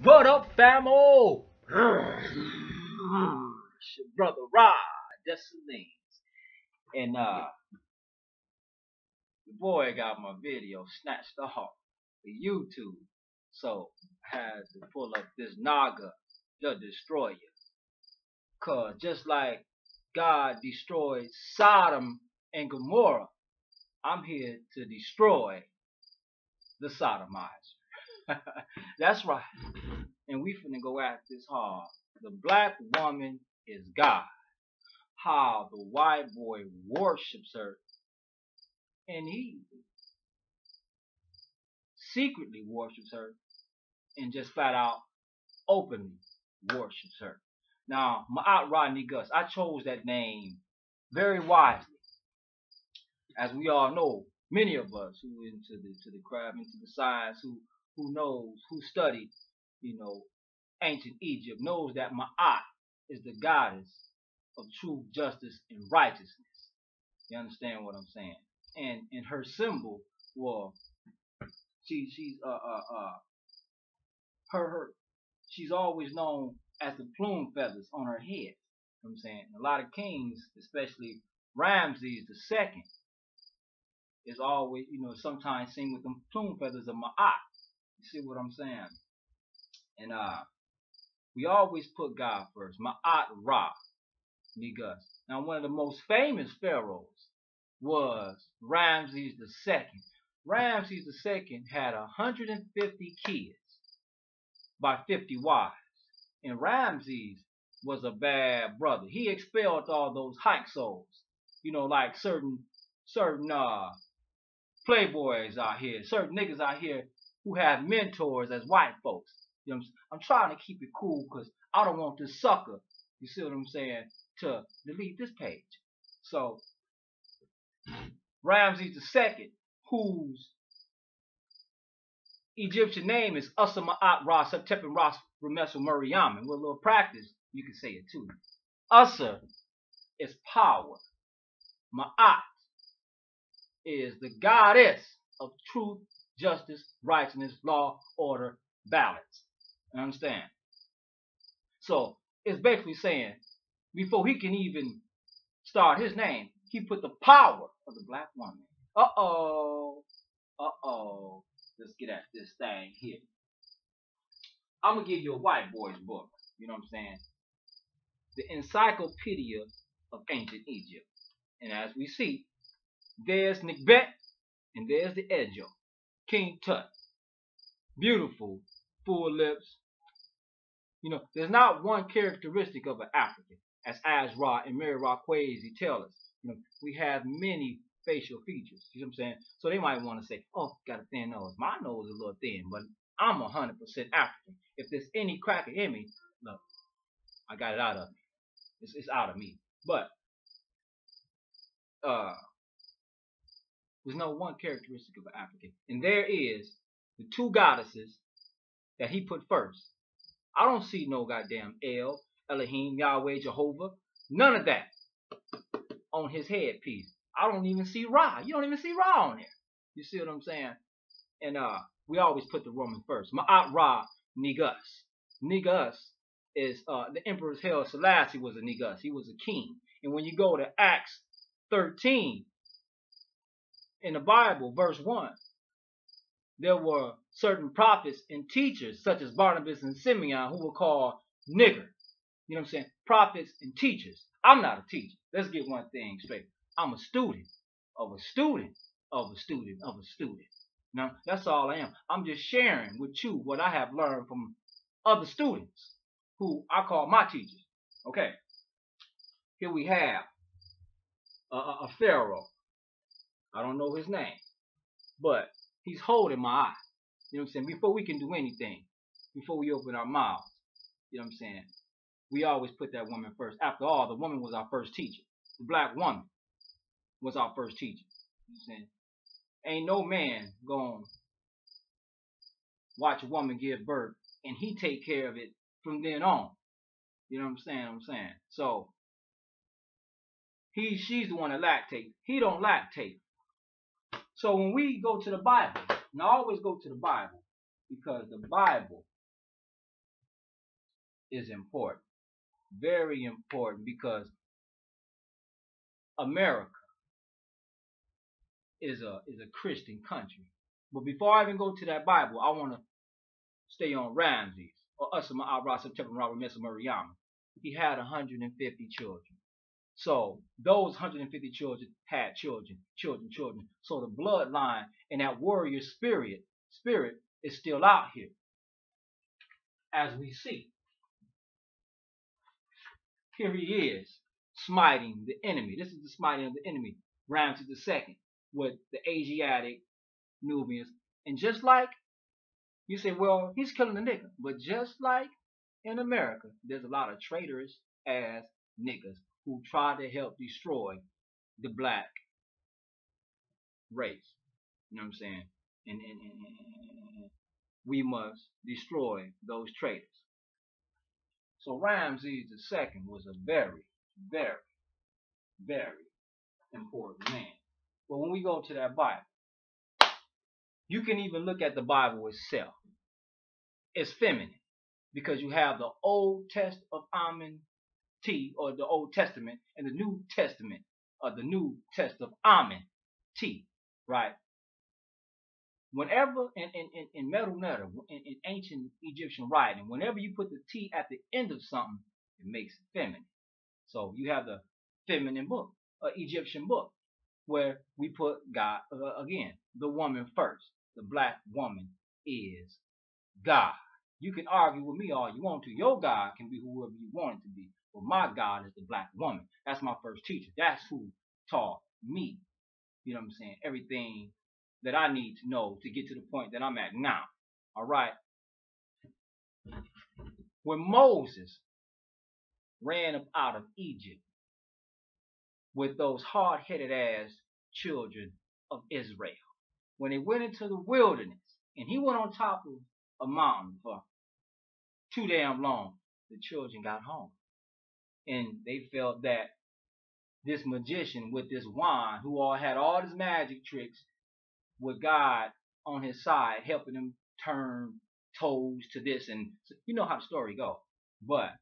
What up, famo? It's your brother Rod, that's the name. And the boy got my video snatched off the YouTube. So I had to pull up this Naga, the destroyer. Cause just like God destroyed Sodom and Gomorrah, I'm here to destroy the Sodomizer. That's right. And we finna go at this hard. The black woman is God. How the white boy worships her, and he secretly worships her, and just flat out openly worships her. Now, Ma'at Rodney Gus, I chose that name very wisely. As we all know, many of us who into the craft, into the science, who knows, who studied, ancient Egypt, knows that Ma'at is the goddess of truth, justice, and righteousness. You understand what I'm saying? And her symbol, well, she's her she's always known as the plume feathers on her head. You know what I'm saying? A lot of kings, especially Ramses the second, is always, sometimes seen with them plume feathers of Ma'at. You see what I'm saying? And we always put God first. Ma'at Ra Nigus. Now, one of the most famous pharaohs was Ramses the second. Ramses the second had 150 kids by 50 wives. And Ramses was a bad brother. He expelled all those Hyksos, like certain playboys out here, certain niggas out here who have mentors as white folks. I'm trying to keep it cool because I don't want this sucker, you see what I'm saying, to delete this page. So Ramses the second, whose Egyptian name is Usa Ma'at Ra Septepin Ras Remesu Muriam. And with a little practice, you can say it too. Usa is power. Ma'at is the goddess of truth, justice, righteousness, law, order, balance. You understand? So it's basically saying before he can even start his name, he put the power of the black woman. Uh-oh. Uh-oh. Let's get at this thing here. I'm going to give you a white boy's book. You know what I'm saying? The Encyclopedia of Ancient Egypt. And as we see, there's Nikbet and there's the Edjo. King Tut. Beautiful, full lips. There's not one characteristic of an African. As Azra and Mary Raquazi tell us. We have many facial features. You know what I'm saying? So they might want to say, oh, got a thin nose. My nose is a little thin, but I'm 100% African. If there's any cracker in me, look, I got it out of me. It's out of me. But there's no one characteristic of an African. And there is the two goddesses that he put first. I don't see no goddamn El, Elohim, Yahweh, Jehovah. None of that on his headpiece. I don't even see Ra. You don't even see Ra on there. You see what I'm saying? And we always put the Roman first. Ma'at Ra Negus. Negus is the Emperor's Haile Selassie was a Negus. He was a king. And when you go to Acts 13 in the Bible, verse 1, there were certain prophets and teachers such as Barnabas and Simeon who were called nigger. You know what I'm saying? Prophets and teachers. I'm not a teacher. Let's get one thing straight. I'm a student of a student of a student of a student. Now, that's all I am. I'm just sharing with you what I have learned from other students who I call my teachers. Okay. Here we have a pharaoh. I don't know his name, but he's holding my eye. You know what I'm saying? Before we can do anything, before we open our mouths, you know what I'm saying? We always put that woman first. After all, the woman was our first teacher. The black woman was our first teacher. You know what I'm saying? Ain't no man gonna watch a woman give birth and he take care of it from then on. You know what I'm saying? So she's the one that lactates. He don't lactate. So when we go to the Bible, and I always go to the Bible because the Bible is important. Very important, because America is a Christian country. But before I even go to that Bible, I want to stay on Ramses, or Usama Abra Sotoman Robert Mesa Muriyama. He had 150 children. So those 150 children had children. So the bloodline and that warrior spirit is still out here, as we see. Here he is, smiting the enemy. This is the smiting of the enemy, Ramses II, with the Asiatic Nubians. And just like you say, well, he's killing the nigga. But just like in America, there's a lot of traitorous ass niggas who try to help destroy the black race. You know what I'm saying? And we must destroy those traitors. So Ramses II was a very, very, very important man. But when we go to that Bible, you can even look at the Bible itself. It's feminine, because you have the Old Test of Amen T, or the Old Testament, and the New Testament, or the New Test of Amen T, right? Whenever in Medu Neter, in ancient Egyptian writing, whenever you put the T at the end of something, it makes it feminine. So you have the feminine book, Egyptian book, where we put God, again, the woman first. The black woman is God. You can argue with me all you want to. Your God can be whoever you want it to be. But my God is the black woman. That's my first teacher. That's who taught me, you know what I'm saying, everything that I need to know to get to the point that I'm at now. All right. When Moses ran up out of Egypt with those hard-headed ass children of Israel, when they went into the wilderness, and he went on top of a mountain for too damn long, the children got home. And they felt that this magician with this wand, who all had all his magic tricks, with God on his side, helping him turn toes to this, and you know how the story goes. But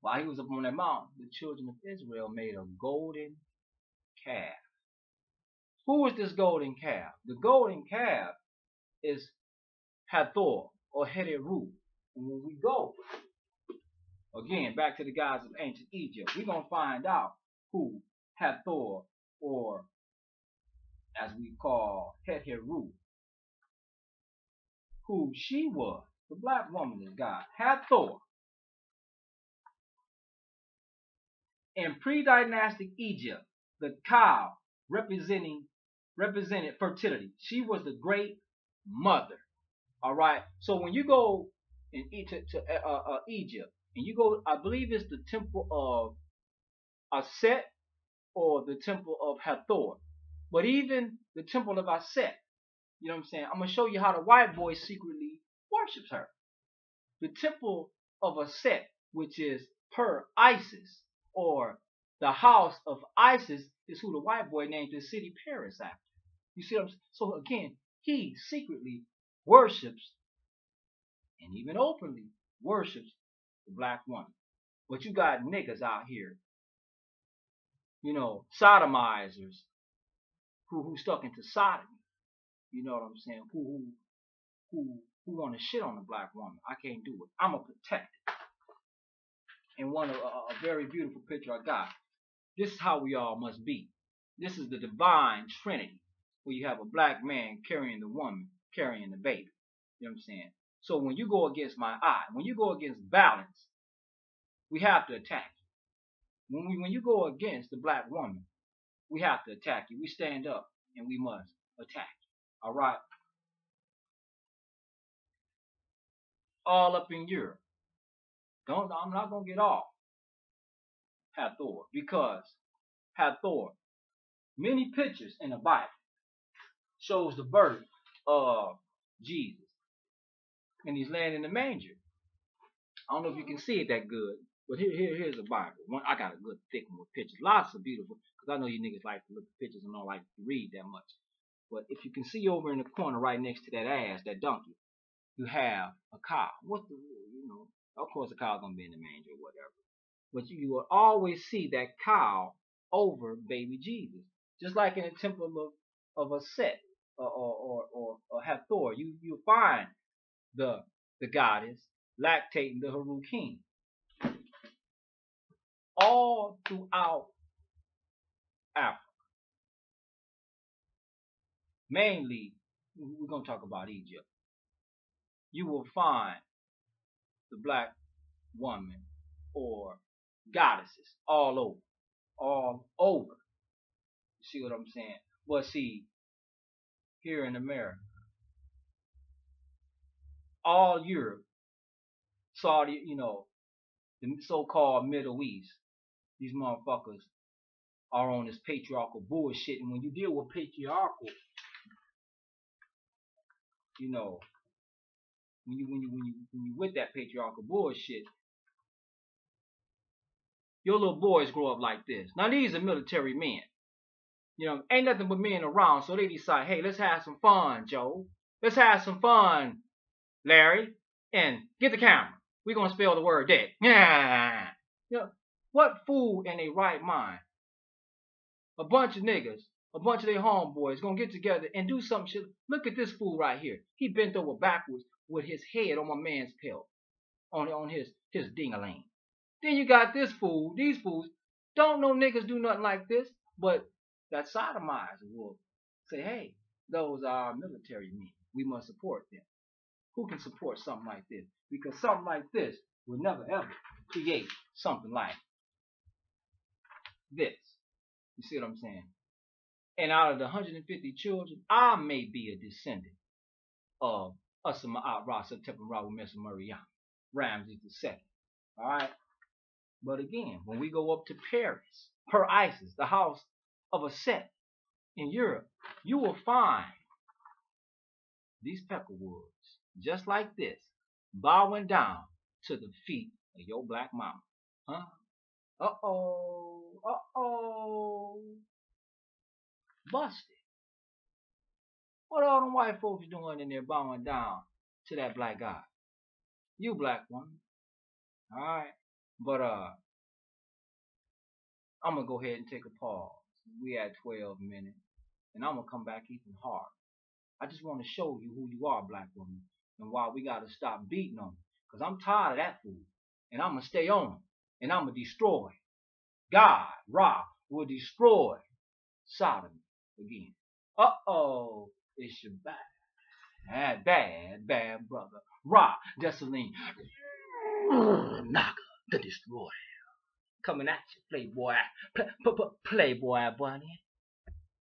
while he was up on that mountain, the children of Israel made a golden calf. Who is this golden calf? The golden calf is Hathor, or Heteru. And when we go, again, back to the gods of ancient Egypt, we're going to find out who Hathor, or as we call Heteru, who she was. The black woman is God. Hathor. In pre-dynastic Egypt, the cow represented fertility. She was the great mother. All right. So when you go to Egypt, and you go, I believe it's the temple of Aset, or the temple of Hathor. But even the temple of Aset, you know what I'm saying? I'm going to show you how the white boy secretly worships her. The temple of Aset, which is per Isis, or the house of Isis, is who the white boy named the city Paris after. You see what I'm saying? So again, he secretly worships, and even openly worships, the black woman. But you got niggas out here, you know, sodomizers, who stuck into sodomy. You know what I'm saying? Who want to shit on the black woman. I can't do it. I'm a protector. And one a very beautiful picture I got. This is how we all must be. This is the divine trinity, where you have a black man carrying the woman, carrying the baby. You know what I'm saying? So when you go against my eye, when you go against balance, we have to attack you. When you go against the black woman, we have to attack you. We stand up and we must attack you. All right? All up in Europe. I'm not going to get off Hathor, because Hathor, many pictures in the Bible shows the birth of Jesus. And he's laying in the manger. I don't know if you can see it that good, but here's a Bible. I got a good thick one with pictures. Lots of beautiful, because I know you niggas like to look at pictures and don't like to read that much. But if you can see over in the corner right next to that ass, that donkey, you have a cow. What's the, Of course, the cow's gonna be in the manger or whatever. But you will always see that cow over baby Jesus. Just like in the temple of a Set or Hathor, you find the goddess lactating the Harukim. All throughout Africa. Mainly, we're going to talk about Egypt. You will find the black woman or goddesses all over. All over. You see what I'm saying? But see, here in America, all Europe, Saudi, the so-called Middle East, these motherfuckers are on this patriarchal bullshit. And when you deal with patriarchal, when you with that patriarchal bullshit, your little boys grow up like this. Now these are military men. Ain't nothing but men around, so they decide, hey, let's have some fun, Joe. Let's have some fun, Larry. And get the camera. We're gonna spell the word dead. Yeah. What fool in a right mind? A bunch of niggas, a bunch of their homeboys gonna get together and do some shit. Look at this fool right here. He bent over backwards with his head on my man's pelt. On his ding-a-ling. Then you got this fool, these fools, don't know niggas do nothing like this, but that sodomizer will say, hey, those are our military men. We must support them. Who can support something like this? Because something like this will never ever create something like this. You see what I'm saying? And out of the 150 children, I may be a descendant of Usama'at Ra September Ra Mesa Mariam, Ramses II. Alright? But again, when we go up to Paris, per Isis, the house of a Set in Europe, you will find these peckerwoods, just like this, bowing down to the feet of your black mama. Huh? Uh-oh. Uh-oh. Busted. What all them white folks doing in there bowing down to that black guy? You black woman. Alright? But I'm gonna go ahead and take a pause. We at 12 minutes. And I'm gonna come back even harder. I just want to show you who you are, black woman, and why we gotta stop beating on you. Because I'm tired of that fool. And I'm gonna stay on him. And I'm gonna destroy. God, Ra, will destroy Sodom again. Uh-oh. It's your bad brother. Ra, Desaline. Naga, the destroyer. Coming at you, playboy. Playboy bunny.